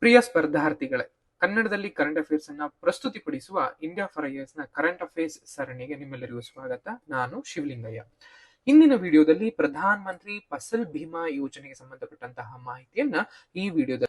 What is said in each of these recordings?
ಪ್ರಿಯ ಸ್ಪರ್ಧಾರ್ಥಿಗಳೇ, ಕನ್ನಡದಲ್ಲಿ current affairs ಅನ್ನ ಪ್ರಸ್ತುತಿಪಡಿಸುವ India for IAS ನ ಕರೆಂಟ್ ಅಫೇರ್ಸ್ ಸರಣಿಗೆ ನಿಮ್ಮೆಲ್ಲರಿಗೂ ಸ್ವಾಗತ. ನಾನು ಶಿವಲಿಂಗಯ್ಯ. ಇಂದಿನ ವಿಡಿಯೋದಲ್ಲಿ ಪ್ರಧಾನ ಮಂತ್ರಿ ಫಸಲ್ ಬಿಮಾ ಯೋಜನೆಗೆ ಸಂಬಂಧಪಟ್ಟಂತಹ ಮಾಹಿತಿಯನ್ನ ಈ ವಿಡಿಯೋದಲ್ಲಿ.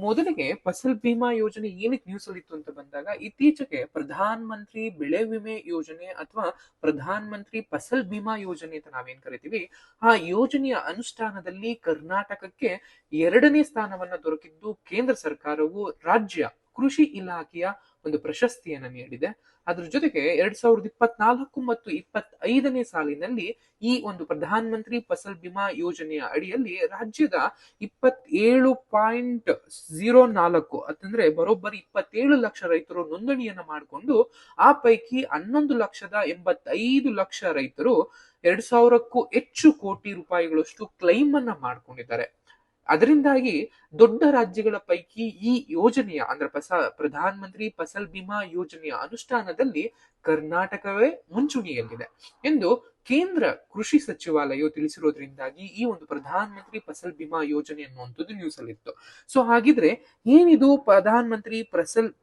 ಮೊದಲಿಗೆ ಫಸಲ್ ಬಿಮಾ ಯೋಜನೆ ಏನಕ್ಕೆ ನ್ಯೂಸ್ ಅಲ್ಲಿ ಇತ್ತು ಅಂತ ಬಂದಾಗ, ಇತ್ತೀಚೆಗೆ ಪ್ರಧಾನ ಮಂತ್ರಿ ಬೆಳೆ ವಿಮೆ ಯೋಜನೆ ಅಥವಾ ಪ್ರಧಾನ ಮಂತ್ರಿ ಫಸಲ್ ಬಿಮಾ ಯೋಜನೆ ಅಂತ ನಾವೇನ್ ಕರಿತೀವಿ, ಆ ಯೋಜನೆಯ ಅನುಷ್ಠಾನದಲ್ಲಿ ಕರ್ನಾಟಕಕ್ಕೆ 2ನೇ ಸ್ಥಾನವನ್ನ ದೊರಕಿದ್ದು ಕೇಂದ್ರ ಸರ್ಕಾರವು ರಾಜ್ಯ ಕೃಷಿ ಇಲಾಖೆಯ ಒಂದು ಪ್ರಶಸ್ತಿಯನ್ನ ನೀಡಿದೆ. ಅದ್ರ ಜೊತೆಗೆ 2024 ಮತ್ತು 25ನೇ ಸಾಲಿನಲ್ಲಿ ಈ ಒಂದು ಪ್ರಧಾನ ಮಂತ್ರಿ ಫಸಲ್ ಬಿಮಾ ಯೋಜನೆಯ ಅಡಿಯಲ್ಲಿ ರಾಜ್ಯದ 27.04 ಅಂತಂದ್ರೆ ಬರೋಬ್ಬರಿ 27 ಲಕ್ಷ ರೈತರು ನೋಂದಣಿಯನ್ನ ಮಾಡಿಕೊಂಡು, ಆ ಪೈಕಿ 11,85,00,000 ರೈತರು 2,000ಕ್ಕೂ ಹೆಚ್ಚು ಕೋಟಿ ರೂಪಾಯಿಗಳಷ್ಟು ಕ್ಲೈಮ್ ಅನ್ನ ಮಾಡ್ಕೊಂಡಿದ್ದಾರೆ. ಅದರಿಂದಾಗಿ ದೊಡ್ಡ ರಾಜ್ಯಗಳ ಪೈಕಿ ಈ ಯೋಜನೆಯ ಅಂದ್ರೆ ಪ್ರಧಾನ ಮಂತ್ರಿ ಫಸಲ್ ಬಿಮಾ ಯೋಜನೆಯ ಅನುಷ್ಠಾನದಲ್ಲಿ ಕರ್ನಾಟಕವೇ ಮುಂಚೂಣಿಯಲ್ಲಿದೆ ಎಂದು ಕೇಂದ್ರ ಕೃಷಿ ಸಚಿವಾಲಯವು ತಿಳಿಸಿರೋದ್ರಿಂದಾಗಿ ಈ ಒಂದು ಪ್ರಧಾನ ಮಂತ್ರಿ ಫಸಲ್ ಬಿಮಾ ಯೋಜನೆ ಅನ್ನುವಂಥದ್ದು ನ್ಯೂಸ್ ಅಲ್ಲಿ ಇತ್ತು. ಹಾಗಿದ್ರೆ ಏನಿದು ಪ್ರಧಾನ ಮಂತ್ರಿ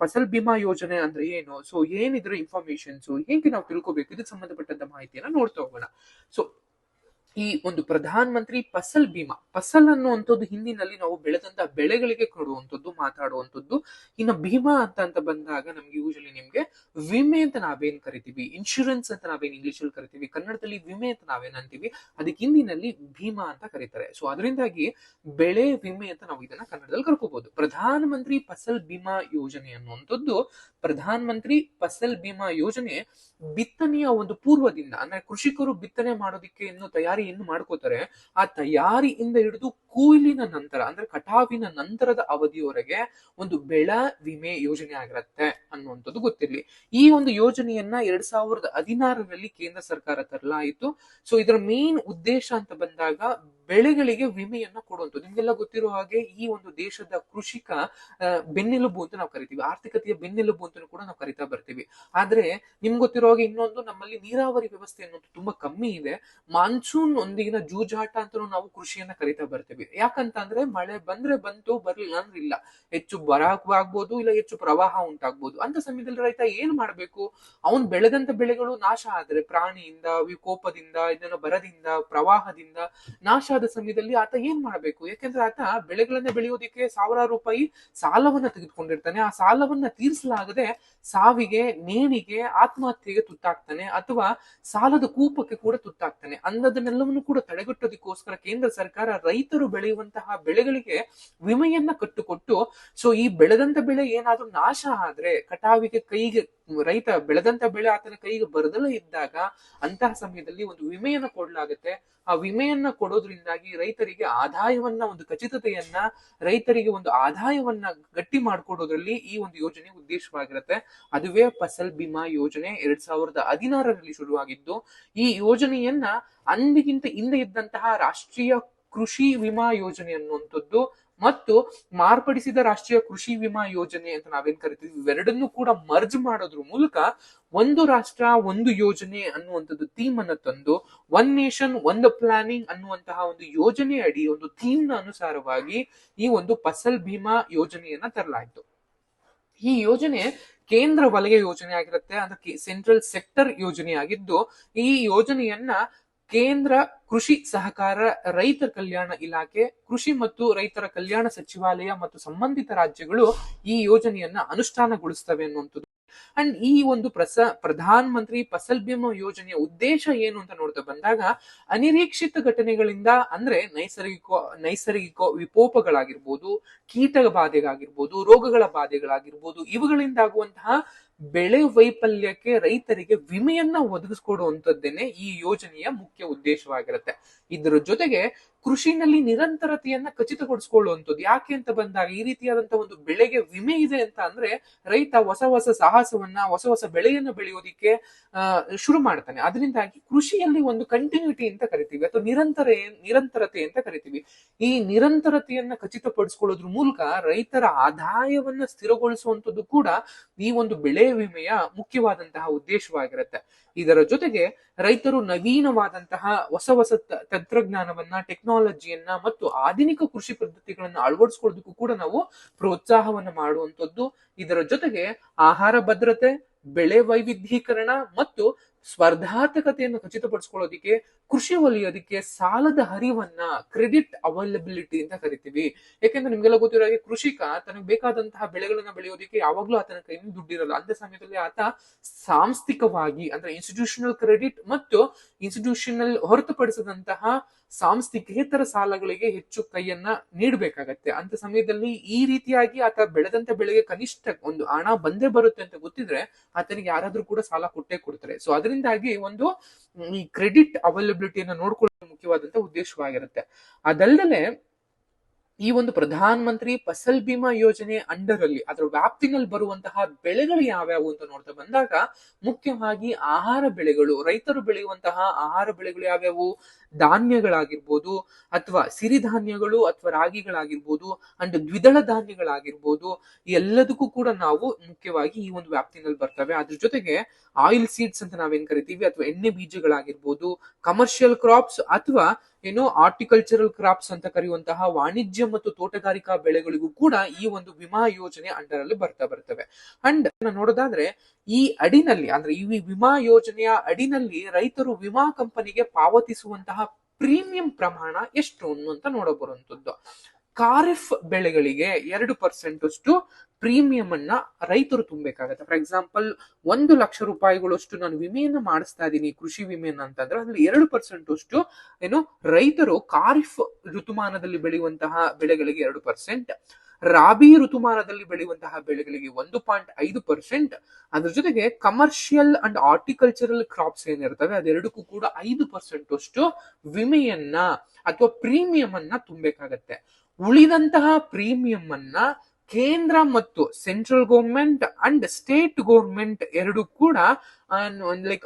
ಫಸಲ್ ಬಿಮಾ ಯೋಜನೆ ಅಂದ್ರೆ ಏನು? ಏನಿದ್ರ ಇನ್ಫಾರ್ಮೇಶನ್ಸ್ ಹೇಗೆ ನಾವು ತಿಳ್ಕೊಬೇಕು, ಇದಕ್ಕೆ ಸಂಬಂಧಪಟ್ಟಂತ ಮಾಹಿತಿಯನ್ನ ನೋಡ್ತಾ ಹೋಗೋಣ. ಈ ಒಂದು ಪ್ರಧಾನ ಮಂತ್ರಿ ಫಸಲ್ ಬಿಮಾ, ಫಸಲ್ ಅನ್ನುವಂಥದ್ದು ಹಿಂದಿನಲ್ಲಿ ನಾವು ಬೆಳೆದಂತ ಬೆಳೆಗಳಿಗೆ ಕೊಡುವಂಥದ್ದು, ಮಾತಾಡುವಂಥದ್ದು. ಇನ್ನು ಭೀಮಾ ಅಂತ ಬಂದಾಗ ನಮ್ಗೆ ಯೂಶಲಿ ನಿಮ್ಗೆ ವಿಮೆ ಅಂತ ನಾವೇನ್ ಕರಿತೀವಿ, ಇನ್ಶೂರೆನ್ಸ್ ಅಂತ ನಾವೇನ್ ಇಂಗ್ಲಿಷ್ ಅಲ್ಲಿ ಕರಿತೀವಿ, ಕನ್ನಡದಲ್ಲಿ ವಿಮೆ ಅಂತ ನಾವೇನ್ ಅಂತೀವಿ, ಅದಕ್ಕೆ ಹಿಂದಿನಲ್ಲಿ ಭೀಮಾ ಅಂತ ಕರೀತಾರೆ. ಅದರಿಂದಾಗಿ ಬೆಳೆ ವಿಮೆ ಅಂತ ನಾವು ಇದನ್ನ ಕನ್ನಡದಲ್ಲಿ ಕರ್ಕೋಬಹುದು. ಪ್ರಧಾನ ಮಂತ್ರಿ ಫಸಲ್ ಬಿಮಾ ಯೋಜನೆ ಅನ್ನುವಂಥದ್ದು, ಪ್ರಧಾನ ಮಂತ್ರಿ ಫಸಲ್ ಬಿಮಾ ಯೋಜನೆ ಬಿತ್ತನೆಯ ಒಂದು ಪೂರ್ವದಿಂದ, ಅಂದ್ರೆ ಕೃಷಿಕರು ಬಿತ್ತನೆ ಮಾಡೋದಿಕ್ಕೆ ಇನ್ನು ತಯಾರಿಯನ್ನು ಮಾಡ್ಕೋತಾರೆ, ಆ ತಯಾರಿಯಿಂದ ಹಿಡಿದು ಕೊಯ್ಲಿನ ನಂತರ ಅಂದ್ರೆ ಕಟಾವಿನ ನಂತರದ ಅವಧಿಯವರೆಗೆ ಒಂದು ಬೆಳೆ ವಿಮೆ ಯೋಜನೆ ಆಗಿರುತ್ತೆ ಅನ್ನುವಂಥದ್ದು ಗೊತ್ತಿರ್ಲಿ. ಈ ಒಂದು ಯೋಜನೆಯನ್ನ 2016ರಲ್ಲಿ ಕೇಂದ್ರ ಸರ್ಕಾರ ತರಲಾಯಿತು. ಇದರ ಮೇನ್ ಉದ್ದೇಶ ಅಂತ ಬಂದಾಗ ಬೆಳೆಗಳಿಗೆ ವಿಮೆಯನ್ನ ಕೊಡುವಂಥದ್ದು. ನಿಮ್ಗೆಲ್ಲ ಗೊತ್ತಿರೋ ಹಾಗೆ ಈ ಒಂದು ದೇಶದ ಕೃಷಿಕ ಬೆನ್ನೆಲುಬು ಅಂತ ನಾವು ಕರಿತೀವಿ, ಆರ್ಥಿಕತೆಯ ಬೆನ್ನೆಲುಬು ಅಂತ ಕೂಡ ನಾವು ಕರಿತಾ ಬರ್ತೀವಿ. ಆದ್ರೆ ನಿಮ್ಗೆ ಗೊತ್ತಿರೋ ಹಾಗೆ ಇನ್ನೊಂದು, ನಮ್ಮಲ್ಲಿ ನೀರಾವರಿ ವ್ಯವಸ್ಥೆ ಅನ್ನೋದು ತುಂಬಾ ಕಮ್ಮಿ ಇದೆ. ಮಾನ್ಸೂನ್ ಒಂದಿಗಿನ ಜೂಜಾಟ ಅಂತ ನಾವು ಕೃಷಿಯನ್ನ ಕರಿತಾ ಬರ್ತೀವಿ. ಯಾಕಂತ ಅಂದ್ರೆ ಮಳೆ ಬಂದ್ರೆ ಬಂತು, ಬರ್ಲಿಲ್ಲ ಅಂದ್ರೆ ಇಲ್ಲ. ಹೆಚ್ಚು ಬರ ಆಗ್ಬೋದು, ಇಲ್ಲ ಹೆಚ್ಚು ಪ್ರವಾಹ ಉಂಟಾಗ್ಬೋದು. ಅಂತ ಸಮಯದಲ್ಲಿ ರೈತ ಏನ್ ಮಾಡ್ಬೇಕು? ಅವನ್ ಬೆಳೆದಂತ ಬೆಳೆಗಳು ನಾಶ ಆದ್ರೆ, ಪ್ರಾಣಿಯಿಂದ, ವಿಕೋಪದಿಂದ, ಇದನ್ನ ಬರದಿಂದ, ಪ್ರವಾಹದಿಂದ ನಾಶ ಆದ ಸಮಯದಲ್ಲಿ ಆತ ಏನ್ ಮಾಡ್ಬೇಕು? ಯಾಕೆಂದ್ರೆ ಆತ ಬೆಳೆಗಳನ್ನ ಬೆಳೆಯೋದಿಕ್ಕೆ ಸಾವಿರಾರು ರೂಪಾಯಿ ಸಾಲವನ್ನ ತೆಗೆದುಕೊಂಡಿರ್ತಾನೆ. ಆ ಸಾಲವನ್ನ ತೀರಿಸಲಾಗದೆ ಸಾವಿಗೆ, ನೇಣಿಗೆ, ಆತ್ಮಹತ್ಯೆಗೆ ತುತ್ತಾಗ್ತಾನೆ, ಅಥವಾ ಸಾಲದ ಕೂಪಕ್ಕೆ ಕೂಡ ತುತ್ತಾಗ್ತಾನೆ. ಅನ್ನದನ್ನೆಲ್ಲವನ್ನು ಕೂಡ ತಡೆಗಟ್ಟೋದಕ್ಕೋಸ್ಕರ ಕೇಂದ್ರ ಸರ್ಕಾರ ರೈತರು ಬೆಳೆಯುವಂತಹ ಬೆಳೆಗಳಿಗೆ ವಿಮೆಯನ್ನ ಕಟ್ಟುಕೊಟ್ಟು, ಈ ಬೆಳೆದಂತ ಬೆಳೆ ಏನಾದ್ರೂ ನಾಶ ಆದ್ರೆ, ಕಟಾವಿಗೆ ಕೈಗೆ ರೈತ ಬೆಳೆದಂತ ಬೆಳೆ ಆತನ ಕೈಗೆ ಬರದಲ್ಲೇ ಇದ್ದಾಗ ಅಂತಹ ಸಮಯದಲ್ಲಿ ಒಂದು ವಿಮೆಯನ್ನ ಕೊಡಲಾಗುತ್ತೆ. ಆ ವಿಮೆಯನ್ನ ಕೊಡೋದ್ರಿಂದಾಗಿ ರೈತರಿಗೆ ಆದಾಯವನ್ನ, ಒಂದು ಖಚಿತತೆಯನ್ನ, ರೈತರಿಗೆ ಒಂದು ಆದಾಯವನ್ನ ಗಟ್ಟಿ ಮಾಡ್ಕೊಡೋದ್ರಲ್ಲಿ ಈ ಒಂದು ಯೋಜನೆ ಉದ್ದೇಶವಾಗಿರುತ್ತೆ. ಅದುವೇ ಫಸಲ್ ಬಿಮಾ ಯೋಜನೆ 2016ರಲ್ಲಿ ಶುರುವಾಗಿದ್ದು. ಈ ಯೋಜನೆಯನ್ನ ಅಂದಿಗಿಂತ ಹಿಂದೆ ಇದ್ದಂತಹ ರಾಷ್ಟ್ರೀಯ ಕೃಷಿ ವಿಮಾ ಯೋಜನೆ ಅನ್ನುವಂಥದ್ದು ಮತ್ತು ಮಾರ್ಪಡಿಸಿದ ರಾಷ್ಟ್ರೀಯ ಕೃಷಿ ವಿಮಾ ಯೋಜನೆ ಅಂತ ನಾವೇನ್ ಕರಿತೀವಿ, ಇವೆರಡನ್ನೂ ಕೂಡ ಮರ್ಜ್ ಮಾಡೋದ್ರ ಮೂಲಕ ಒಂದು ರಾಷ್ಟ್ರ ಒಂದು ಯೋಜನೆ ಅನ್ನುವಂಥದ್ದು ಥೀಮ್ ಅನ್ನ ತಂದು, ಒನ್ ನೇಷನ್ ಒಂದು ಪ್ಲಾನಿಂಗ್ ಅನ್ನುವಂತಹ ಒಂದು ಯೋಜನೆ ಅಡಿ, ಒಂದು ಥೀಮ್ ನ ಅನುಸಾರವಾಗಿ ಈ ಒಂದು ಫಸಲ್ ಬಿಮಾ ಯೋಜನೆಯನ್ನ ತರಲಾಯಿತು. ಈ ಯೋಜನೆ ಕೇಂದ್ರ ವಲಯ ಯೋಜನೆ ಆಗಿರುತ್ತೆ, ಅದಕ್ಕೆ ಸೆಂಟ್ರಲ್ ಸೆಕ್ಟರ್ ಯೋಜನೆ ಆಗಿದ್ದು, ಈ ಯೋಜನೆಯನ್ನ ಕೇಂದ್ರ ಕೃಷಿ ಸಹಕಾರ ರೈತರ ಕಲ್ಯಾಣ ಇಲಾಖೆ, ಕೃಷಿ ಮತ್ತು ರೈತರ ಕಲ್ಯಾಣ ಸಚಿವಾಲಯ ಮತ್ತು ಸಂಬಂಧಿತ ರಾಜ್ಯಗಳು ಈ ಯೋಜನೆಯನ್ನ ಅನುಷ್ಠಾನಗೊಳಿಸ್ತವೆ ಅನ್ನುವಂಥದ್ದು. ಅಂಡ್ ಈ ಒಂದು ಪ್ರಧಾನ ಮಂತ್ರಿ ಫಸಲ್ ಬಿಮಾ ಯೋಜನೆಯ ಉದ್ದೇಶ ಏನು ಅಂತ ನೋಡ್ತಾ ಬಂದಾಗ, ಅನಿರೀಕ್ಷಿತ ಘಟನೆಗಳಿಂದ, ಅಂದ್ರೆ ನೈಸರ್ಗಿಕ ವಿಕೋಪಗಳಾಗಿರ್ಬೋದು, ಕೀಟ ಬಾಧೆಗಾಗಿರ್ಬೋದು, ರೋಗಗಳ ಬಾಧೆಗಳಾಗಿರ್ಬೋದು, ಇವುಗಳಿಂದಾಗುವಂತಹ ಬೆಳೆ ವೈಫಲ್ಯಕ್ಕೆ ರೈತರಿಗೆ ವಿಮೆಯನ್ನ ಒದಗಿಸ್ಕೊಡುವಂತದ್ದೇನೆ ಈ ಯೋಜನೆಯ ಮುಖ್ಯ ಉದ್ದೇಶವಾಗಿರುತ್ತೆ. ಇದರ ಜೊತೆಗೆ ಕೃಷಿನಲ್ಲಿ ನಿರಂತರತೆಯನ್ನ ಖಚಿತಪಡಿಸಿಕೊಳ್ಳುವಂಥದ್ದು. ಯಾಕೆ ಅಂತ ಬಂದಾಗ, ಈ ರೀತಿಯಾದಂತಹ ಒಂದು ಬೆಳೆಗೆ ವಿಮೆ ಇದೆ ಅಂತ ಅಂದ್ರೆ ರೈತ ಹೊಸ ಹೊಸ ಸಾಹಸವನ್ನ, ಹೊಸ ಹೊಸ ಬೆಳೆಯನ್ನ ಬೆಳೆಯೋದಿಕ್ಕೆ ಶುರು ಮಾಡ್ತಾನೆ. ಅದರಿಂದಾಗಿ ಕೃಷಿಯಲ್ಲಿ ಒಂದು ಕಂಟಿನ್ಯೂಟಿ ಅಂತ ಕರಿತೀವಿ, ಅಥವಾ ನಿರಂತರತೆ ಅಂತ ಕರಿತೀವಿ. ಈ ನಿರಂತರತೆಯನ್ನ ಖಚಿತಪಡಿಸಿಕೊಳ್ಳೋದ್ರ ಮೂಲಕ ರೈತರ ಆದಾಯವನ್ನ ಸ್ಥಿರಗೊಳಿಸುವಂಥದ್ದು ಕೂಡ ಈ ಒಂದು ಬೆಳೆ ವಿಮೆಯ ಮುಖ್ಯವಾದಂತಹ ಉದ್ದೇಶವಾಗಿರುತ್ತೆ. ಇದರ ಜೊತೆಗೆ ರೈತರು ನವೀನವಾದಂತಹ ಹೊಸ ತಂತ್ರಜ್ಞಾನವನ್ನ, ಟೆಕ್ನಾಲಜಿಯನ್ನ ಮತ್ತು ಆಧುನಿಕ ಕೃಷಿ ಪದ್ಧತಿಗಳನ್ನ ಅಳವಡಿಸ್ಕೊಳ್ಳೋದಕ್ಕೂ ಕೂಡ ನಾವು ಪ್ರೋತ್ಸಾಹವನ್ನ ಮಾಡುವಂತದ್ದು. ಇದರ ಜೊತೆಗೆ ಆಹಾರ ಭದ್ರತೆ, ಬೆಳೆ ವೈವಿಧ್ಯೀಕರಣ ಮತ್ತು ಸ್ಪರ್ಧಾತ್ಮಕತೆಯನ್ನು ಖಚಿತಪಡಿಸ್ಕೊಳ್ಳೋದಿಕ್ಕೆ ಕೃಷಿ ವಲಯದಕ್ಕೆ ಸಾಲದ ಹರಿವನ್ನ ಕ್ರೆಡಿಟ್ ಅವೈಲಬಿಲಿಟಿ ಅಂತ ಕರಿತೀವಿ. ಯಾಕೆಂದ್ರೆ ನಿಮ್ಗೆಲ್ಲ ಗೊತ್ತಿರೋ ಹಾಗೆ ಕೃಷಿಕ ತನಗೆ ಬೇಕಾದಂತಹ ಬೆಳೆಗಳನ್ನ ಬೆಳೆಯೋದಕ್ಕೆ ಯಾವಾಗ್ಲೂ ಆತನ ಕೈಯಲ್ಲಿ ದುಡ್ಡಿರಲ್ಲ. ಅಂತ ಸಮಯದಲ್ಲಿ ಆತ ಸಾಂಸ್ಥಿಕವಾಗಿ ಅಂದ್ರೆ ಇನ್ಸ್ಟಿಟ್ಯೂಷನಲ್ ಕ್ರೆಡಿಟ್ ಮತ್ತು ಇನ್ಸ್ಟಿಟ್ಯೂಷನಲ್ ಹೊರತುಪಡಿಸಿದಂತಹ ಸಾಂಸ್ಥಿಕೇತರ ಸಾಲಗಳಿಗೆ ಹೆಚ್ಚು ಕೈಯನ್ನ ನೀಡಬೇಕಾಗತ್ತೆ. ಅಂತ ಸಮಯದಲ್ಲಿ ಈ ರೀತಿಯಾಗಿ ಆತ ಬೆಳೆದಂತ ಬೆಳೆಗೆ ಕನಿಷ್ಠ ಒಂದು ಹಣ ಬಂದೇ ಬರುತ್ತೆ ಅಂತ ಗೊತ್ತಿದ್ರೆ ಆತನಿಗೆ ಯಾರಾದ್ರೂ ಕೂಡ ಸಾಲ ಕೊಟ್ಟೇ ಕೊಡ್ತಾರೆ. ಸೊ ಅದರಿಂದಾಗಿ ಒಂದು ಈ ಕ್ರೆಡಿಟ್ ಅವೈಲಬಿಲಿಟಿಯನ್ನ ನೋಡ್ಕೊಳ್ಳೋದು ಮುಖ್ಯವಾದಂತ ಉದ್ದೇಶವಾಗಿರುತ್ತೆ. ಅದಲ್ಲದೆ ಈ ಒಂದು ಪ್ರಧಾನ ಮಂತ್ರಿ ಫಸಲ್ ಬಿಮಾ ಯೋಜನೆ ಅಂಡರ್ ಅಲ್ಲಿ ಅದರ ವ್ಯಾಪ್ತಿನಲ್ಲಿ ಬರುವಂತಹ ಬೆಳೆಗಳು ಯಾವ್ಯಾವು ಅಂತ ನೋಡ್ತಾ ಬಂದಾಗ ಮುಖ್ಯವಾಗಿ ಆಹಾರ ಬೆಳೆಗಳು, ರೈತರು ಬೆಳೆಯುವಂತಹ ಆಹಾರ ಬೆಳೆಗಳು ಯಾವ್ಯಾವು, ಧಾನ್ಯಗಳಾಗಿರ್ಬೋದು ಅಥವಾ ಸಿರಿಧಾನ್ಯಗಳು ಅಥವಾ ರಾಗಿಗಳಾಗಿರ್ಬೋದು ಅಂಡ್ ದ್ವಿದಳ ಧಾನ್ಯಗಳಾಗಿರ್ಬೋದು, ಎಲ್ಲದಕ್ಕೂ ಕೂಡ ನಾವು ಮುಖ್ಯವಾಗಿ ಈ ಒಂದು ವ್ಯಾಪ್ತಿನಲ್ಲಿ ಬರ್ತವೆ. ಅದ್ರ ಜೊತೆಗೆ ಆಯಿಲ್ ಸೀಡ್ಸ್ ಅಂತ ನಾವೇನ್ ಕರಿತೀವಿ ಅಥವಾ ಎಣ್ಣೆ ಬೀಜಗಳಾಗಿರ್ಬೋದು, ಕಮರ್ಷಿಯಲ್ ಕ್ರಾಪ್ಸ್ ಅಥವಾ ಆರ್ಟಿಕಲ್ಚರಲ್ ಕ್ರಾಪ್ಸ್ ಅಂತ ಕರೆಯುವಂತಹ ವಾಣಿಜ್ಯ ಮತ್ತು ತೋಟಗಾರಿಕಾ ಬೆಳೆಗಳಿಗೂ ಕೂಡ ಈ ಒಂದು ವಿಮಾ ಯೋಜನೆ ಅಂಡರ್ ಅಲ್ಲಿ ಬರ್ತವೆ. ಅಂಡ್ ನೋಡೋದಾದ್ರೆ ಈ ಅಡಿನಲ್ಲಿ ಅಂದ್ರೆ ಈ ವಿಮಾ ಯೋಜನೆಯ ಅಡಿನಲ್ಲಿ ರೈತರು ವಿಮಾ ಕಂಪನಿಗೆ ಪಾವತಿಸುವಂತಹ ಪ್ರೀಮಿಯಂ ಪ್ರಮಾಣ ಎಷ್ಟು ಅಂತ ನೋಡಬರುವಂತದ್ದು. ಖಾರಿಫ್ ಬೆಳೆಗಳಿಗೆ 2% ಅಷ್ಟು ಪ್ರೀಮಿಯಂ ಅನ್ನ ರೈತರು ತುಂಬಬೇಕಾಗತ್ತೆ. ಫಾರ್ ಎಕ್ಸಾಂಪಲ್ 1 ಲಕ್ಷ ರೂಪಾಯಿಗಳಷ್ಟು ನಾನು ವಿಮೆಯನ್ನ ಮಾಡಿಸ್ತಾ ಇದ್ದೀನಿ ಕೃಷಿ ವಿಮೆಯನ್ನ ಅಂತಂದ್ರೆ ಅದ್ರಲ್ಲಿ 2% ಅಷ್ಟು ರೈತರು ಖಾರಿಫ್ ಋತುಮಾನದಲ್ಲಿ ಬೆಳೆಯುವಂತಹ ಬೆಳೆಗಳಿಗೆ 2%, ರಾಬಿ ಋತುಮಾನದಲ್ಲಿ ಬೆಳೆಯುವಂತಹ ಬೆಳೆಗಳಿಗೆ 1.5%, ಅದ್ರ ಜೊತೆಗೆ ಕಮರ್ಷಿಯಲ್ ಅಂಡ್ ಆರ್ಟಿಕಲ್ಚರಲ್ ಕ್ರಾಪ್ಸ್ ಏನಿರ್ತವೆ ಅದೆರಡಕ್ಕೂ ಕೂಡ 5% ಅಷ್ಟು ವಿಮೆಯನ್ನ ಅಥವಾ ಪ್ರೀಮಿಯಂ ಅನ್ನ ತುಂಬಬೇಕಾಗತ್ತೆ. ಉಳಿದಂತಹ ಪ್ರೀಮಿಯಂ ಅನ್ನ ಕೇಂದ್ರ ಮತ್ತು central government and state government ಎರಡು ಕೂಡ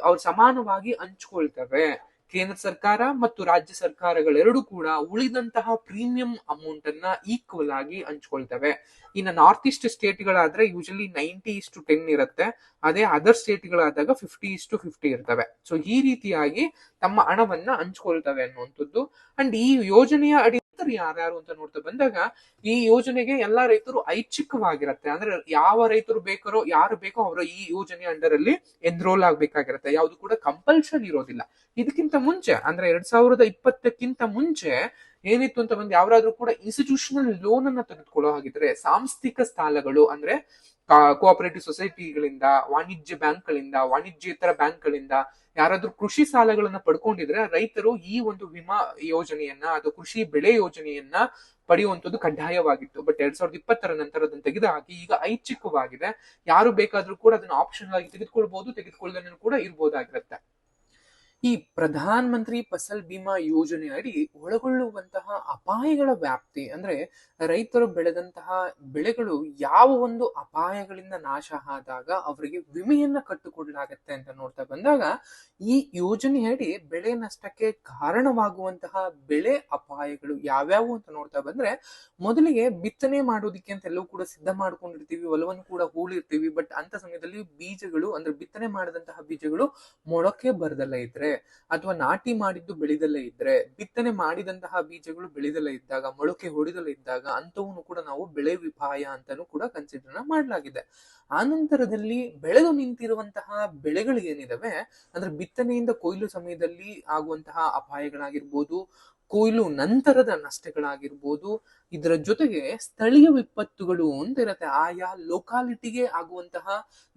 ಅವ್ರು ಸಮಾನವಾಗಿ ಹಂಚ್ಕೊಳ್ತವೆ. ಕೇಂದ್ರ ಸರ್ಕಾರ ಮತ್ತು ರಾಜ್ಯ ಸರ್ಕಾರಗಳೆರಡೂ ಕೂಡ ಉಳಿದಂತಹ ಪ್ರೀಮಿಯಂ ಅಮೌಂಟ್ ಅನ್ನ ಈಕ್ವಲ್ ಆಗಿ ಹಂಚ್ಕೊಳ್ತವೆ. ಇನ್ನು ನಾರ್ತ್ ಈಸ್ಟ್ ಸ್ಟೇಟ್ ಗಳಾದ್ರೆ ಯೂಶಲಿ 90:10 ಇರುತ್ತೆ, ಅದೇ ಅದರ್ ಸ್ಟೇಟ್ ಗಳಾದಾಗ 50:50 ಇರ್ತವೆ. ಸೊ ಈ ರೀತಿಯಾಗಿ ತಮ್ಮ ಹಣವನ್ನ ಹಂಚ್ಕೊಳ್ತವೆ ಅನ್ನುವಂಥದ್ದು. ಅಂಡ್ ಈ ಯೋಜನೆಯ ಅಡಿ ಯಾರ್ಯಾರು ಅಂತ ನೋಡ್ತಾ ಬಂದಾಗ ಈ ಯೋಜನೆಗೆ ಎಲ್ಲಾ ರೈತರು ಐಚ್ಛಿಕವಾಗಿರತ್ತೆ. ಅಂದ್ರೆ ಯಾವ ರೈತರು ಯಾರು ಬೇಕೋ ಅವರು ಈ ಯೋಜನೆ ಅಂಡರ್ ಅಲ್ಲಿ ಎನ್ರೋಲ್ ಆಗ್ಬೇಕಾಗಿರತ್ತೆ. ಯಾವ್ದು ಕೂಡ ಕಂಪಲ್ಷನ್ ಇರೋದಿಲ್ಲ. ಇದಕ್ಕಿಂತ ಮುಂಚೆ ಅಂದ್ರೆ 2020ಕ್ಕಿಂತ ಮುಂಚೆ ಏನಿತ್ತು ಅಂತ ಬಂದು ಯಾವ್ದಾದ್ರು ಕೂಡ ಇನ್ಸ್ಟಿಟ್ಯೂಷನಲ್ ಲೋನ್ ಅನ್ನ ತೆಗೆದುಕೊಳ್ಳೋ ಹಾಗಿದ್ರೆ ಸಾಂಸ್ಥಿಕ ಸಾಲಗಳು ಅಂದ್ರೆ ಕೋಆಪರೇಟಿವ್ ಸೊಸೈಟಿಗಳಿಂದ, ವಾಣಿಜ್ಯ ಬ್ಯಾಂಕ್ಗಳಿಂದ, ವಾಣಿಜ್ಯೇತರ ಬ್ಯಾಂಕ್ಗಳಿಂದ ಯಾರಾದ್ರೂ ಕೃಷಿ ಸಾಲಗಳನ್ನ ಪಡ್ಕೊಂಡಿದ್ರೆ ರೈತರು ಈ ಒಂದು ವಿಮಾ ಯೋಜನೆಯನ್ನ ಅಥವಾ ಕೃಷಿ ಬೆಳೆ ಯೋಜನೆಯನ್ನ ಪಡೆಯುವಂಥದ್ದು ಕಡ್ಡಾಯವಾಗಿತ್ತು. ಬಟ್ 2020 ನಂತರ ಅದನ್ನು ತೆಗೆದು ಹಾಕಿ ಈಗ ಐಚ್ಛಿಕವಾಗಿದೆ. ಯಾರು ಬೇಕಾದ್ರೂ ಕೂಡ ಅದನ್ನ ಆಪ್ಷನಲ್ ಆಗಿ ತೆಗೆದುಕೊಳ್ಳದೆ ಕೂಡ ಇರ್ಬೋದಾಗಿರುತ್ತೆ. ಈ ಪ್ರಧಾನ ಮಂತ್ರಿ ಫಸಲ್ ಬಿಮಾ ಯೋಜನೆ ಅಡಿ ಒಳಗೊಳ್ಳುವಂತಹ ಅಪಾಯಗಳ ವ್ಯಾಪ್ತಿ ಅಂದ್ರೆ ರೈತರು ಬೆಳೆದಂತಹ ಬೆಳೆಗಳು ಯಾವ ಒಂದು ಅಪಾಯಗಳಿಂದ ನಾಶ ಆದಾಗ ಅವರಿಗೆ ವಿಮೆಯನ್ನ ಕಟ್ಟಿಕೊಡಲಾಗತ್ತೆ ಅಂತ ನೋಡ್ತಾ ಬಂದಾಗ ಈ ಯೋಜನೆ ಅಡಿ ಬೆಳೆ ನಷ್ಟಕ್ಕೆ ಕಾರಣವಾಗುವಂತಹ ಬೆಳೆ ಅಪಾಯಗಳು ಯಾವ್ಯಾವು ಅಂತ ನೋಡ್ತಾ ಬಂದ್ರೆ ಮೊದಲಿಗೆ ಬಿತ್ತನೆ ಮಾಡೋದಿಕ್ಕೆ ಅಂತ ಎಲ್ಲವೂ ಕೂಡ ಸಿದ್ಧ ಮಾಡ್ಕೊಂಡಿರ್ತೀವಿ, ಹೊಲವನ್ನು ಕೂಡ ಹೂಳಿರ್ತೀವಿ. ಬಟ್ ಅಂತ ಸಮಯದಲ್ಲಿ ಬೀಜಗಳು ಅಂದ್ರೆ ಬಿತ್ತನೆ ಮಾಡಿದಂತಹ ಬೀಜಗಳು ಮೊಳಕೆ ಬರದಲ್ಲ ಇದ್ರೆ ಅಥವಾ ನಾಟಿ ಮಾಡಿದ್ದು ಬೆಳೆದಲ್ಲೇ ಇದ್ರೆ, ಬಿತ್ತನೆ ಮಾಡಿದಂತಹ ಬೀಜಗಳು ಬೆಳೆದಲ್ಲೇ ಇದ್ದಾಗ, ಮೊಳಕೆ ಹೊಡೆದಲ್ಲೇ ಇದ್ದಾಗ ಅಂತವನ್ನು ಕೂಡ ನಾವು ಬೆಳೆ ವಿಪಾಯ ಅಂತಾನೂ ಕೂಡ ಕನ್ಸಿಡರ್ ಮಾಡಲಾಗಿದೆ. ಆನಂತರದಲ್ಲಿ ಬೆಳೆದು ನಿಂತಿರುವಂತಹ ಬೆಳೆಗಳು ಏನಿದಾವೆ ಅಂದ್ರೆ ಬಿತ್ತನೆಯಿಂದ ಕೊಯ್ಲು ಸಮಯದಲ್ಲಿ ಆಗುವಂತಹ ಅಪಾಯಗಳಾಗಿರ್ಬೋದು, ಕೊಯ್ಲು ನಂತರದ ನಷ್ಟಗಳಾಗಿರ್ಬೋದು, ಇದರ ಜೊತೆಗೆ ಸ್ಥಳೀಯ ವಿಪತ್ತುಗಳು ಅಂತ ಇರತ್ತೆ. ಆಯಾ ಲೋಕಾಲಿಟಿಗೆ ಆಗುವಂತಹ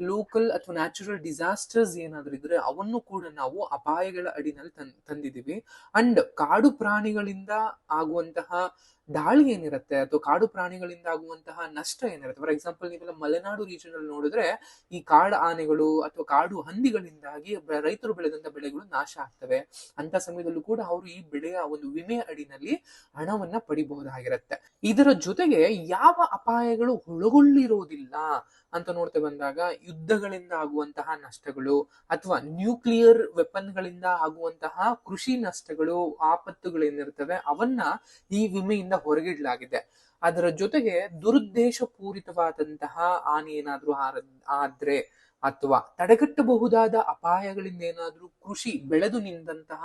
ಲೋಕಲ್ ಅಥವಾ ನ್ಯಾಚುರಲ್ ಡಿಸಾಸ್ಟರ್ಸ್ ಏನಾದ್ರೂ ಇದ್ರೆ ಅವನ್ನು ಕೂಡ ನಾವು ಅಪಾಯಗಳ ಅಡಿನಲ್ಲಿ ತಂದಿದೀವಿ. ಅಂಡ್ ಕಾಡು ಪ್ರಾಣಿಗಳಿಂದ ಆಗುವಂತಹ ದಾಳಿ ಏನಿರುತ್ತೆ ಅಥವಾ ಕಾಡು ಪ್ರಾಣಿಗಳಿಂದ ಆಗುವಂತಹ ನಷ್ಟ ಏನಿರುತ್ತೆ, ಫಾರ್ ಎಕ್ಸಾಂಪಲ್ ನೀವೆಲ್ಲ ಮಲೆನಾಡು ರೀಜನ್ ಅಲ್ಲಿ ನೋಡಿದ್ರೆ ಈ ಕಾಡು ಆನೆಗಳು ಅಥವಾ ಕಾಡು ಹಂದಿಗಳಿಂದಾಗಿ ರೈತರು ಬೆಳೆದಂತ ಬೆಳೆಗಳು ನಾಶ ಆಗ್ತವೆ. ಅಂತ ಸಮಯದಲ್ಲೂ ಕೂಡ ಅವರು ಈ ಬೆಳೆಯ ಒಂದು ವಿಮೆ ಅಡಿನಲ್ಲಿ ಹಣವನ್ನ ಪಡಿಬಹುದಾಗಿರುತ್ತೆ. ಇದರ ಜೊತೆಗೆ ಯಾವ ಅಪಾಯಗಳು ಒಳಗೊಳ್ಳಿರೋದಿಲ್ಲ ಅಂತ ನೋಡ್ತಾ ಬಂದಾಗ ಯುದ್ಧಗಳಿಂದ ಆಗುವಂತಹ ನಷ್ಟಗಳು ಅಥವಾ ನ್ಯೂಕ್ಲಿಯರ್ ವೆಪನ್ಗಳಿಂದ ಆಗುವಂತಹ ಕೃಷಿ ನಷ್ಟಗಳು, ಆಪತ್ತುಗಳೇನಿರ್ತವೆ ಅವನ್ನ ಈ ವಿಮೆಯಿಂದ ಹೊರಗಿಡಲಾಗಿದೆ. ಅದರ ಜೊತೆಗೆ ದುರುದ್ದೇಶ ಪೂರಿತವಾದಂತಹ ಹಾನಿ ಏನಾದ್ರೂ ಆದ್ರೆ ಅಥವಾ ತಡೆಗಟ್ಟಬಹುದಾದ ಅಪಾಯಗಳಿಂದ ಏನಾದ್ರೂ ಕೃಷಿ ಬೆಳೆದು ನಿಂತಹ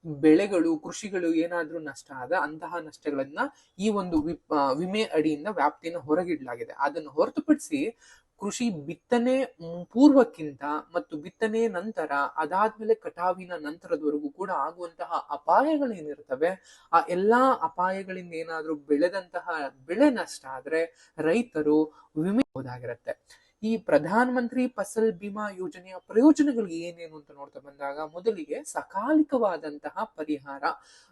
ಬೆಳೆಗಳು, ಕೃಷಿಗಳು ಏನಾದ್ರೂ ನಷ್ಟ ಆದ ಅಂತಹ ನಷ್ಟಗಳನ್ನ ಈ ಒಂದು ವಿಮೆ ಅಡಿಯಿಂದ ವ್ಯಾಪ್ತಿಯನ್ನು ಹೊರಗಿಡಲಾಗಿದೆ. ಅದನ್ನು ಹೊರತುಪಡಿಸಿ ಕೃಷಿ ಬಿತ್ತನೆ ಪೂರ್ವಕ್ಕಿಂತ ಮತ್ತು ಬಿತ್ತನೆ ನಂತರ ಅದಾದ್ಮೇಲೆ ಕಟಾವಿನ ನಂತರದವರೆಗೂ ಕೂಡ ಆಗುವಂತಹ ಅಪಾಯಗಳೇನಿರ್ತವೆ, ಆ ಎಲ್ಲಾ ಅಪಾಯಗಳಿಂದ ಏನಾದ್ರೂ ಬೆಳೆದಂತಹ ಬೆಳೆ ನಷ್ಟ ಆದ್ರೆ ರೈತರು ವಿಮೆ ಹೋದಾಗಿರುತ್ತೆ. ಈ ಪ್ರಧಾನ ಮಂತ್ರಿ ಫಸಲ್ ಬಿಮಾ ಯೋಜನೆಯ ಪ್ರಯೋಜನಗಳು ಏನೇನು ಅಂತ ನೋಡ್ತಾ ಬಂದಾಗ, ಮೊದಲಿಗೆ ಸಕಾಲಿಕವಾದಂತಹ ಪರಿಹಾರ,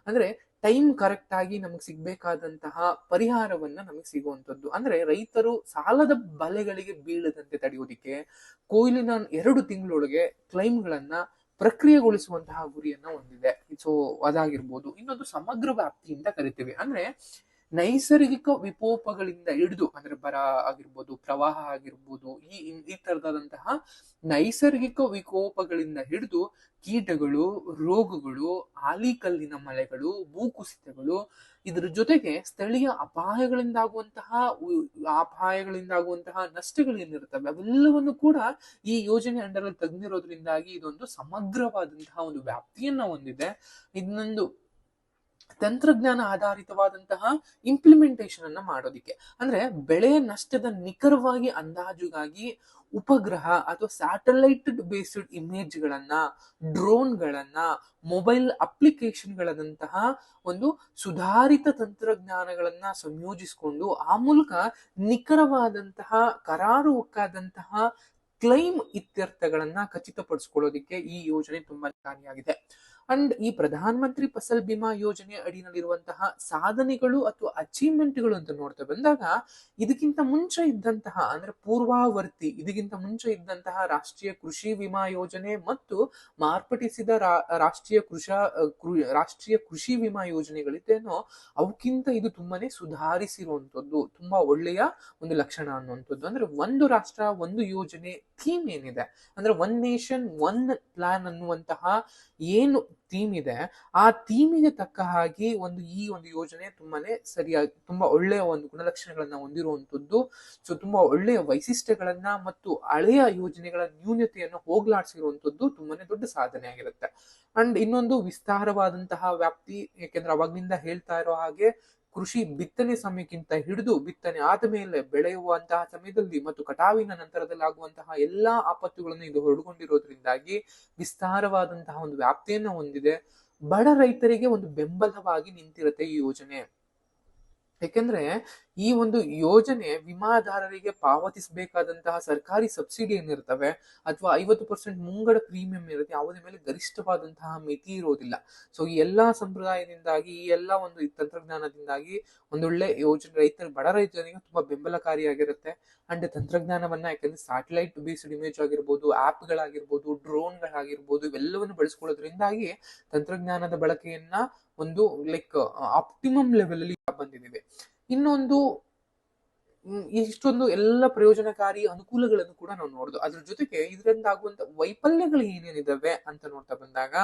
ಅಂದ್ರೆ ಟೈಮ್ ಕರೆಕ್ಟ್ ಆಗಿ ನಮಗೆ ಸಿಗ್ಬೇಕಾದಂತಹ ಪರಿಹಾರವನ್ನ ನಮಗೆ ಸಿಗುವಂತದ್ದು. ಅಂದ್ರೆ ರೈತರು ಸಾಲದ ಬಲೆಗಳಿಗೆ ಬೀಳದಂತೆ ತಡೆಯೋದಿಕ್ಕೆ ಕೊಯ್ಲಿನ 2 ತಿಂಗಳೊಳಗೆ ಕ್ಲೈಮ್ಗಳನ್ನ ಪ್ರಕ್ರಿಯೆಗೊಳಿಸುವಂತಹ ಗುರಿಯನ್ನ ಹೊಂದಿದೆ. ಸೊ ಅದಾಗಿರ್ಬೋದು. ಇನ್ನೊಂದು ಸಮಗ್ರ ವ್ಯಾಪ್ತಿಯಿಂದ ಕರಿತೀವಿ. ಅಂದ್ರೆ ನೈಸರ್ಗಿಕ ವಿಕೋಪಗಳಿಂದ ಹಿಡಿದು, ಅಂದ್ರೆ ಬರ ಆಗಿರ್ಬೋದು, ಪ್ರವಾಹ ಆಗಿರ್ಬೋದು, ಈ ತರದಾದಂತಹ ನೈಸರ್ಗಿಕ ವಿಕೋಪಗಳಿಂದ ಹಿಡಿದು ಕೀಟಗಳು, ರೋಗಗಳು, ಆಲಿಕಲ್ಲಿನ ಮಳೆಗಳು, ಭೂಕುಸಿತಗಳು, ಇದ್ರ ಜೊತೆಗೆ ಸ್ಥಳೀಯ ಅಪಾಯಗಳಿಂದಾಗುವಂತಹ ನಷ್ಟಗಳೇನಿರ್ತವೆ ಅವೆಲ್ಲವನ್ನು ಕೂಡ ಈ ಯೋಜನೆ ಅಂಡರ್ ಅಲ್ಲಿ ತೆಗೆದಿರೋದ್ರಿಂದಾಗಿ ಇದೊಂದು ಸಮಗ್ರವಾದಂತಹ ಒಂದು ವ್ಯಾಪ್ತಿಯನ್ನ ಹೊಂದಿದೆ. ಇನ್ನೊಂದು ತಂತ್ರಜ್ಞಾನ ಆಧಾರಿತವಾದಂತಹ ಇಂಪ್ಲಿಮೆಂಟೇಷನ್ ಅನ್ನ ಮಾಡೋದಿಕ್ಕೆ, ಅಂದ್ರೆ ಬೆಳೆ ನಷ್ಟದ ನಿಖರವಾಗಿ ಅಂದಾಜುಗಾಗಿ ಉಪಗ್ರಹ ಅಥವಾ ಸ್ಯಾಟಲೈಟ್ ಬೇಸ್ಡ್ ಇಮೇಜ್ ಗಳನ್ನ, ಡ್ರೋನ್ ಗಳನ್ನ, ಮೊಬೈಲ್ ಅಪ್ಲಿಕೇಶನ್ ಗಳಂತಹ ಒಂದು ಸುಧಾರಿತ ತಂತ್ರಜ್ಞಾನಗಳನ್ನ ಸಂಯೋಜಿಸಿಕೊಂಡು ಆ ಮೂಲಕ ನಿಖರವಾದಂತಹ ಕರಾರುವಕ್ಕಾದಂತಹ ಕ್ಲೈಮ್ ಇತ್ಯರ್ಥಗಳನ್ನ ಖಚಿತಪಡಿಸಿಕೊಳ್ಳೋದಿಕ್ಕೆ ಈ ಯೋಜನೆ ತುಂಬಾ ಕಾರ್ಯಾಗಿದೆ. ಅಂಡ್ ಈ ಪ್ರಧಾನ ಮಂತ್ರಿ ಫಸಲ್ ಬಿಮಾ ಯೋಜನೆ ಅಡಿನಲ್ಲಿರುವಂತಹ ಸಾಧನೆಗಳು ಅಥವಾ ಅಚೀವ್ಮೆಂಟ್ಗಳು ಅಂತ ನೋಡ್ತಾ ಬಂದಾಗ, ಇದಕ್ಕಿಂತ ಮುಂಚೆ ಇದ್ದಂತಹ, ಅಂದ್ರೆ ಪೂರ್ವಾವರ್ತಿ, ಇದಕ್ಕಿಂತ ಮುಂಚೆ ಇದ್ದಂತಹ ರಾಷ್ಟ್ರೀಯ ಕೃಷಿ ವಿಮಾ ಯೋಜನೆ ಮತ್ತು ಮಾರ್ಪಡಿಸಿದ ರಾಷ್ಟ್ರೀಯ ಕೃಷಿ ವಿಮಾ ಯೋಜನೆಗಳಿದ್ದೇನೋ ಅವಕ್ಕಿಂತ ಇದು ತುಂಬಾನೇ ಸುಧಾರಿಸಿರುವಂತದ್ದು, ತುಂಬಾ ಒಳ್ಳೆಯ ಒಂದು ಲಕ್ಷಣ ಅನ್ನುವಂಥದ್ದು. ಅಂದ್ರೆ ಒಂದು ರಾಷ್ಟ್ರ ಒಂದು ಯೋಜನೆ ಥೀಮ್ ಏನಿದೆ, ಅಂದ್ರೆ ಒನ್ ನೇಷನ್ ಒನ್ ಪ್ಲಾನ್ ಅನ್ನುವಂತಹ ಏನು ಥೀಮ್ ಇದೆ, ಆ ಥೀಮಿಗೆ ತಕ್ಕ ಹಾಗೆ ಈ ಒಂದು ಯೋಜನೆ ತುಂಬಾನೇ ಸರಿಯಾಗಿ, ತುಂಬಾ ಒಳ್ಳೆಯ ಒಂದು ಗುಣಲಕ್ಷಣಗಳನ್ನ ಹೊಂದಿರುವಂತದ್ದು. ಸೊ ತುಂಬಾ ಒಳ್ಳೆಯ ವೈಶಿಷ್ಟ್ಯಗಳನ್ನ ಮತ್ತು ಹಳೆಯ ಯೋಜನೆಗಳ ನ್ಯೂನತೆಯನ್ನು ಹೋಗ್ಲಾಡಿಸಿರುವಂತದ್ದು ತುಂಬಾನೇ ದೊಡ್ಡ ಸಾಧನೆ ಆಗಿರುತ್ತೆ. ಅಂಡ್ ಇನ್ನೊಂದು ವಿಸ್ತಾರವಾದಂತಹ ವ್ಯಾಪ್ತಿ, ಯಾಕೆಂದ್ರೆ ಅವಾಗ್ಲಿಂದ ಹೇಳ್ತಾ ಇರೋ ಹಾಗೆ ಕೃಷಿ ಬಿತ್ತನೆ ಸಮಯಕ್ಕಿಂತ ಹಿಡಿದು ಬಿತ್ತನೆ ಆದ ಮೇಲೆ ಬೆಳೆಯುವಂತಹ ಸಮಯದಲ್ಲಿ ಮತ್ತು ಕಟಾವಿನ ನಂತರದಲ್ಲಿ ಆಗುವಂತಹ ಎಲ್ಲಾ ಆಪತ್ತುಗಳನ್ನು ಇದು ಒಳಗೊಂಡಿರೋದ್ರಿಂದಾಗಿ ವಿಸ್ತಾರವಾದಂತಹ ಒಂದು ವ್ಯಾಪ್ತಿಯನ್ನ ಹೊಂದಿದೆ. ಬಡ ರೈತರಿಗೆ ಒಂದು ಬೆಂಬಲವಾಗಿ ನಿಂತಿರುತ್ತೆ ಈ ಯೋಜನೆ. ಯಾಕೆಂದ್ರೆ ಈ ಒಂದು ಯೋಜನೆ ವಿಮಾದಾರರಿಗೆ ಪಾವತಿಸಬೇಕಾದಂತಹ ಸರ್ಕಾರಿ ಸಬ್ಸಿಡಿ ಏನಿರ್ತವೆ ಅಥವಾ 50% ಮುಂಗಡ ಪ್ರೀಮಿಯಂ ಇರುತ್ತೆ, ಯಾವುದೇ ಮೇಲೆ ಗರಿಷ್ಠವಾದಂತಹ ಮಿತಿ ಇರೋದಿಲ್ಲ. ಸೊ ಈ ಎಲ್ಲಾ ಸಂಪ್ರದಾಯದಿಂದಾಗಿ, ಈ ಎಲ್ಲಾ ಒಂದು ತಂತ್ರಜ್ಞಾನದಿಂದಾಗಿ ಒಂದೊಳ್ಳೆ ಯೋಜನೆ ಬಡ ರೈತರಿಗೆ ತುಂಬಾ ಬೆಂಬಲಕಾರಿಯಾಗಿರುತ್ತೆ. ಅಂಡ್ ತಂತ್ರಜ್ಞಾನವನ್ನ, ಯಾಕಂದ್ರೆ ಸ್ಯಾಟಲೈಟ್ ಬೇಸ್ಡ್ ಇಮೇಜ್ ಆಗಿರ್ಬೋದು, ಆಪ್ ಗಳಾಗಿರ್ಬೋದು, ಡ್ರೋನ್ ಗಳಾಗಿರ್ಬೋದು, ಇವೆಲ್ಲವನ್ನು ಬಳಸ್ಕೊಳ್ಳೋದ್ರಿಂದಾಗಿ ತಂತ್ರಜ್ಞಾನದ ಬಳಕೆಯನ್ನ ಒಂದು ಆಪ್ಟಿಮಮ್ ಲೆವೆಲ್ ಅಲ್ಲಿ ಬಂದಿದ್ದೀವಿ. ಇನ್ನೊಂದು ಇಷ್ಟೊಂದು ಎಲ್ಲ ಪ್ರಯೋಜನಕಾರಿ ಅನುಕೂಲಗಳನ್ನು ಕೂಡ ನಾವು ನೋಡುದು. ಅದ್ರ ಜೊತೆಗೆ ಇದರಿಂದ ಆಗುವಂತ ವೈಫಲ್ಯಗಳು ಏನೇನಿದಾವೆ ಅಂತ ನೋಡ್ತಾ ಬಂದಾಗ,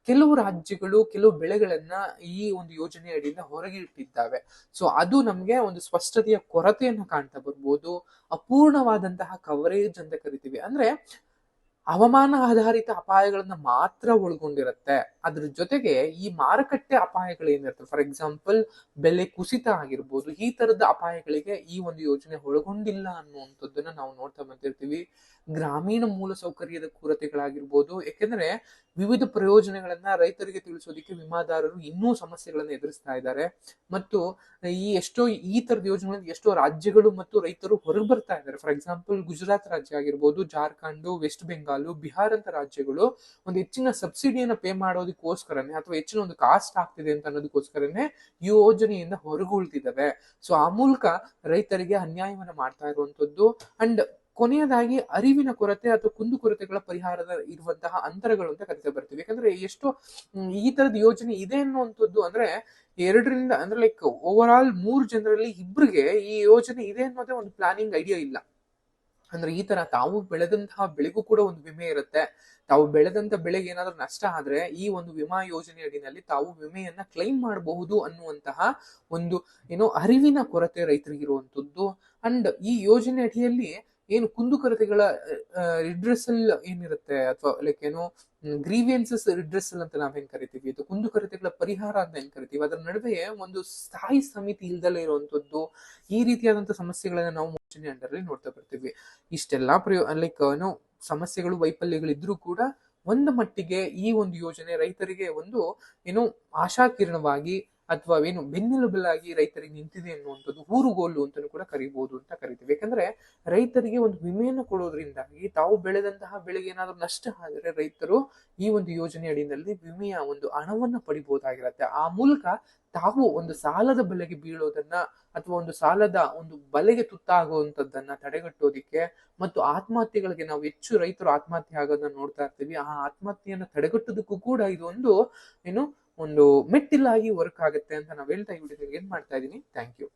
ಕೆಲವು ರಾಜ್ಯಗಳು ಕೆಲವು ಬೆಳೆಗಳನ್ನ ಈ ಒಂದು ಯೋಜನೆ ಅಡಿಯಿಂದ ಹೊರಗೆ ಇಟ್ಟಿದ್ದಾವೆ. ಸೊ ಅದು ನಮ್ಗೆ ಒಂದು ಸ್ಪಷ್ಟತೆಯ ಕೊರತೆಯನ್ನು ಕಾಣ್ತಾ ಬರ್ಬೋದು. ಅಪೂರ್ಣವಾದಂತಹ ಕವರೇಜ್ ಅಂತ ಕರಿತೀವಿ. ಅಂದ್ರೆ ಹವಾಮಾನ ಆಧಾರಿತ ಅಪಾಯಗಳನ್ನ ಮಾತ್ರ ಒಳಗೊಂಡಿರುತ್ತೆ. ಅದ್ರ ಜೊತೆಗೆ ಈ ಮಾರುಕಟ್ಟೆ ಅಪಾಯಗಳು ಏನಿರ್ತವೆ, ಫಾರ್ ಎಕ್ಸಾಂಪಲ್ ಬೆಲೆ ಕುಸಿತ ಆಗಿರ್ಬೋದು, ಈ ತರದ ಅಪಾಯಗಳಿಗೆ ಈ ಒಂದು ಯೋಜನೆ ಒಳಗೊಂಡಿಲ್ಲ ಅನ್ನುವಂಥದ್ದನ್ನ ನಾವು ನೋಡ್ತಾ ಬಂದಿರ್ತೀವಿ. ಗ್ರಾಮೀಣ ಮೂಲಸೌಕರ್ಯದ ಕೊರತೆಗಳಾಗಿರ್ಬೋದು, ಯಾಕೆಂದ್ರೆ ವಿವಿಧ ಪ್ರಯೋಜನಗಳನ್ನ ರೈತರಿಗೆ ತಿಳಿಸೋದಿಕ್ಕೆ ವಿಮಾದಾರರು ಇನ್ನೂ ಸಮಸ್ಯೆಗಳನ್ನ ಎದುರಿಸ್ತಾ ಇದ್ದಾರೆ. ಮತ್ತು ಈ ತರದ ಯೋಜನೆಗಳಲ್ಲಿ ಎಷ್ಟೋ ರಾಜ್ಯಗಳು ಮತ್ತು ರೈತರು ಹೊರಗೆ ಬರ್ತಾ ಇದ್ದಾರೆ. ಫಾರ್ ಎಕ್ಸಾಂಪಲ್ ಗುಜರಾತ್ ರಾಜ್ಯ ಆಗಿರ್ಬೋದು, ಜಾರ್ಖಂಡ್, ವೆಸ್ಟ್ ಬೆಂಗಾಲ್, ಬಿಹಾರ್ ಅಂತ ರಾಜ್ಯಗಳು ಒಂದು ಹೆಚ್ಚಿನ ಸಬ್ಸಿಡಿಯನ್ನ ಪೇ ಮಾಡೋದಕ್ಕೋಸ್ಕರನೇ ಅಥವಾ ಹೆಚ್ಚಿನ ಒಂದು ಕಾಸ್ಟ್ ಆಗ್ತಿದೆ ಅಂತ ಅನ್ನೋದಕ್ಕೋಸ್ಕರನೇ ಈ ಯೋಜನೆಯಿಂದ ಹೊರಗುಳಿದಿದ್ದಾವೆ. ಸೊ ಆ ಮೂಲಕ ರೈತರಿಗೆ ಅನ್ಯಾಯವನ್ನ ಮಾಡ್ತಾ ಇರುವಂತದ್ದು. ಅಂಡ್ ಕೊನೆಯದಾಗಿ ಅರಿವಿನ ಕೊರತೆ ಅಥವಾ ಕುಂದುಕೊರತೆಗಳ ಪರಿಹಾರದ ಇರುವಂತಹ ಅಂತರಗಳು ಅಂತ ಕರಿತಾ ಬರ್ತೀವಿ. ಯಾಕಂದ್ರೆ ಎಷ್ಟೋ ಈ ತರದ ಯೋಜನೆ ಇದೆ ಅನ್ನುವಂಥದ್ದು, ಅಂದ್ರೆ 2ರಿಂದ ಅಂದ್ರೆ ಓವರ್ ಆಲ್ 3 ಜನರಲ್ಲಿ 2ರಿಗೆ ಈ ಯೋಜನೆ ಇದೆ ಅನ್ನೋದೇ ಒಂದು ಪ್ಲಾನಿಂಗ್ ಐಡಿಯಾ ಇಲ್ಲ. ಅಂದ್ರೆ ಈ ತರ ತಾವು ಬೆಳೆದಂತಹ ಬೆಳೆಗೂ ಕೂಡ ಒಂದು ವಿಮೆ ಇರುತ್ತೆ. ತಾವು ಬೆಳೆದಂತ ಬೆಳೆಗೆ ಏನಾದ್ರೂ ನಷ್ಟ ಆದ್ರೆ ಈ ಒಂದು ವಿಮಾ ಯೋಜನೆ ಅಡಿನಲ್ಲಿ ತಾವು ವಿಮೆಯನ್ನ ಕ್ಲೈಮ್ ಮಾಡಬಹುದು ಅನ್ನುವಂತಹ ಒಂದು ಅರಿವಿನ ಕೊರತೆ ರೈತರಿಗಿರುವಂತದ್ದು. ಅಂಡ್ ಈ ಯೋಜನೆ ಅಡಿಯಲ್ಲಿ ಏನು ಕುಂದುಕೊರತೆಗಳ ರಿಡ್ರೆಸಲ್ ಏನಿರುತ್ತೆ, ಅಥವಾ ಲೈಕ್ ಏನೋ ಗ್ರೀವಿಯನ್ಸಸ್ ರಿಡ್ರೆಸಲ್ ಅಂತ ನಾವೇನ್ ಕರಿತೀವಿ, ಇದು ಕುಂದುಕೊರತೆಗಳ ಪರಿಹಾರ ಅಂತ ಏನ್ ಕರಿತೀವಿ, ಅದರ ನಡುವೆ ಒಂದು ಸ್ಥಾಯಿ ಸಮಿತಿ ಇಲ್ದಲೇ ಇರುವಂತದ್ದು, ಈ ರೀತಿಯಾದಂತಹ ಸಮಸ್ಯೆಗಳನ್ನ ನಾವು ಯೋಜನೆ ಅಂಡರಲ್ಲಿ ನೋಡ್ತಾ ಬರ್ತೀವಿ. ಇಷ್ಟೆಲ್ಲಾ ಲೈಕ್ ಏನೋ ಸಮಸ್ಯೆಗಳು ವೈಫಲ್ಯಗಳಿದ್ರೂ ಕೂಡ ಒಂದು ಮಟ್ಟಿಗೆ ಈ ಒಂದು ಯೋಜನೆ ರೈತರಿಗೆ ಒಂದು ಏನು ಆಶಾಕಿರಣವಾಗಿ ಅಥವಾ ಏನು ಬೆನ್ನೆಲುಬಾಗಿ ರೈತರಿಗೆ ನಿಂತಿದೆ ಅನ್ನುವಂಥದ್ದು ಊರುಗೋಲು ಅಂತಾನೂ ಕೂಡ ಕರಿಬಹುದು ಅಂತ ಕರಿತೀವಿ. ಯಾಕಂದ್ರೆ ರೈತರಿಗೆ ಒಂದು ವಿಮೆಯನ್ನು ಕೊಡೋದ್ರಿಂದಾಗಿ ತಾವು ಬೆಳೆದಂತಹ ಬೆಳೆಗೆ ಏನಾದ್ರೂ ನಷ್ಟ ಆದರೆ ರೈತರು ಈ ಒಂದು ಯೋಜನೆ ಅಡಿಯಲ್ಲಿ ವಿಮೆಯ ಒಂದು ಹಣವನ್ನ ಪಡಿಬಹುದಾಗಿರತ್ತೆ. ಆ ಮೂಲಕ ತಾವು ಒಂದು ಸಾಲದ ಬಲೆಗೆ ಬೀಳೋದನ್ನ ಅಥವಾ ಒಂದು ಸಾಲದ ಒಂದು ಬಲೆಗೆ ತುತ್ತಾಗುವಂತದ್ದನ್ನ ತಡೆಗಟ್ಟೋದಿಕ್ಕೆ ಮತ್ತು ಆತ್ಮಹತ್ಯೆಗಳಿಗೆ ನಾವು ಹೆಚ್ಚು ರೈತರು ಆತ್ಮಹತ್ಯೆ ಆಗೋದನ್ನ ನೋಡ್ತಾ ಇರ್ತೀವಿ. ಆ ಆತ್ಮಹತ್ಯೆಯನ್ನು ತಡೆಗಟ್ಟೋದಕ್ಕೂ ಕೂಡ ಇದು ಒಂದು ಏನು ಒಂದು ಮೆಟ್ಟಿಲಾಗಿ ವರ್ಕ್ ಆಗುತ್ತೆ ಅಂತ ನಾವ್ ಹೇಳ್ತಾ ಈ ವಿಡಿಯೋಗೆ ಏನ್ ಮಾಡ್ತಾ ಇದೀನಿ. Thank you.